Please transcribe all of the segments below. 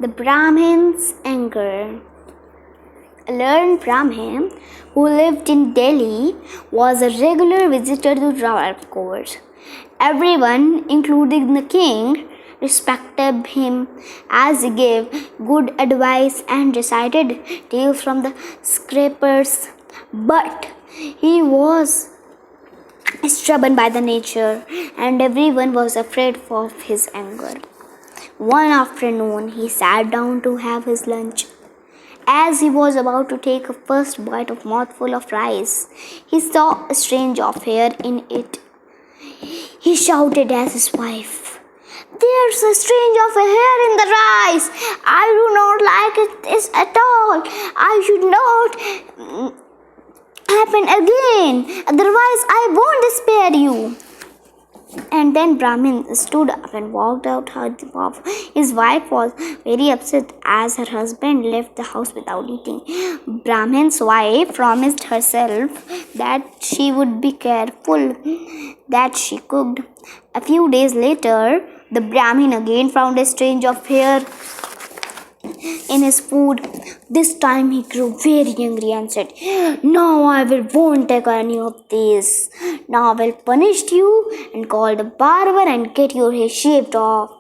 The Brahmin's anger. A learned Brahmin who lived in Delhi was a regular visitor to royal court. Everyone, including the king, respected him as he gave good advice and recited tales from the scriptures. But he was stubborn by the nature, and everyone was afraid of his anger. One afternoon, he sat down to have his lunch. As he was about to take a first bite of mouthful of rice, he saw a strange affair in it. He shouted at his wife, "There's a strange affair in the rice. I do not like it at all. I should not happen again. Otherwise, I won't spare you." And then Brahmin stood up and walked out of. His wife was very upset as her husband left the house without eating. Brahmin's wife promised herself that she would be careful that she cooked. A few days later, the Brahmin again found a strange affair in his food. This time he grew very angry and said, "Now I won't take any of this. Now I will punish you and call the barber and get your hair shaved off."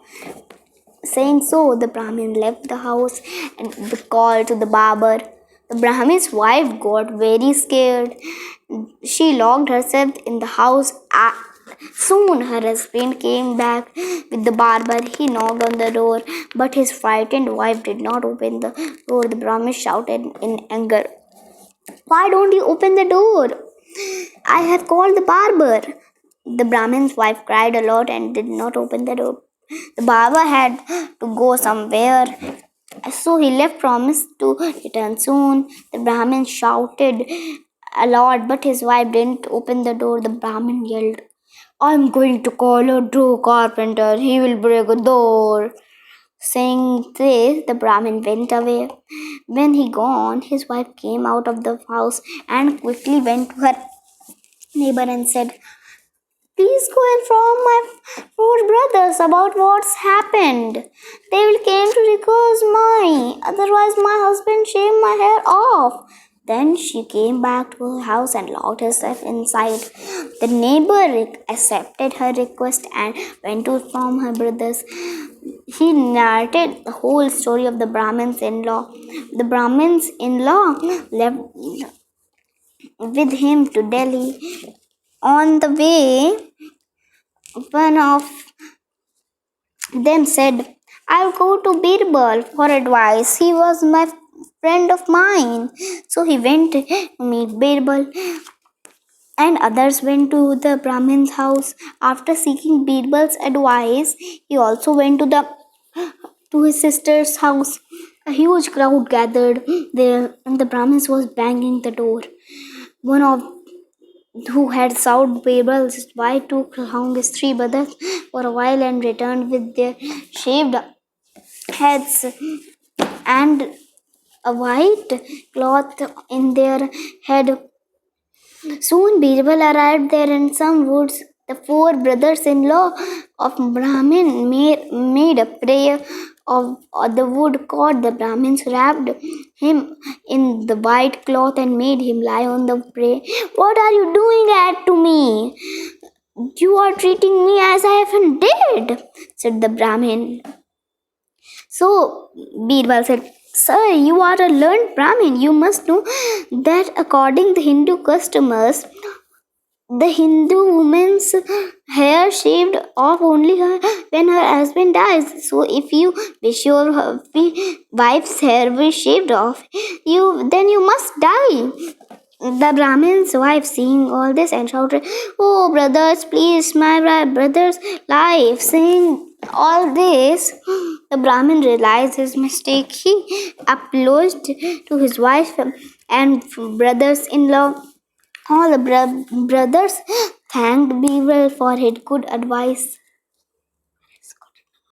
Saying so, the Brahmin left the house and called to the barber. The Brahmin's wife got very scared. She locked herself in the house. Soon her husband came back with the barber. He knocked on the door, but his frightened wife did not open the door. The Brahmin shouted in anger, "Why don't you open the door? I have called the barber." The Brahmin's wife cried a lot and did not open the door. The barber had to go somewhere, so he left, promised to return soon. The Brahmin shouted a lot, but his wife didn't open the door. The Brahmin yelled, "I'm going to call a true carpenter. He will break a door." Saying this, the Brahmin went away. When he gone, his wife came out of the house and quickly went to her neighbor and said, "Please go inform my four brothers about what's happened. They will came to request otherwise my husband shaved my hair off." Then she came back to her house and locked herself inside. The neighbor accepted her request and went to inform her brothers. He narrated the whole story of the Brahmin's in-law. The Brahmin's in-law left with him to Delhi. On the way, one of them said, "I'll go to Birbal for advice. He was my friend of mine." So he went to meet Birbal, and others went to the Brahmin's house. After seeking Birbal's advice, he also went to his sister's house. A huge crowd gathered there, and the Brahmin was banging the door. One of who had served Birbal's wife took along his three brothers for a while and returned with their shaved heads and a white cloth in their head. Soon Birbal arrived there in some woods. The four brothers-in-law of Brahmin made a prayer of the wood caught. The Brahmins wrapped him in the white cloth and made him lie on the prayer. "What are you doing to me? You are treating me as I am dead," said the Brahmin. So Birbal said, "Sir, you are a learned Brahmin. You must know that according to Hindu customs, the Hindu woman's hair shaved off only when her husband dies. So if you wish your wife's hair be shaved off, then you must die." The Brahmin's wife, seeing all this, and shouted, "Oh, brothers, please, my brother's life." Saying all this, the Brahmin realized his mistake. He apologized to his wife and brothers-in-law. All the brothers thanked Birbal for his good advice.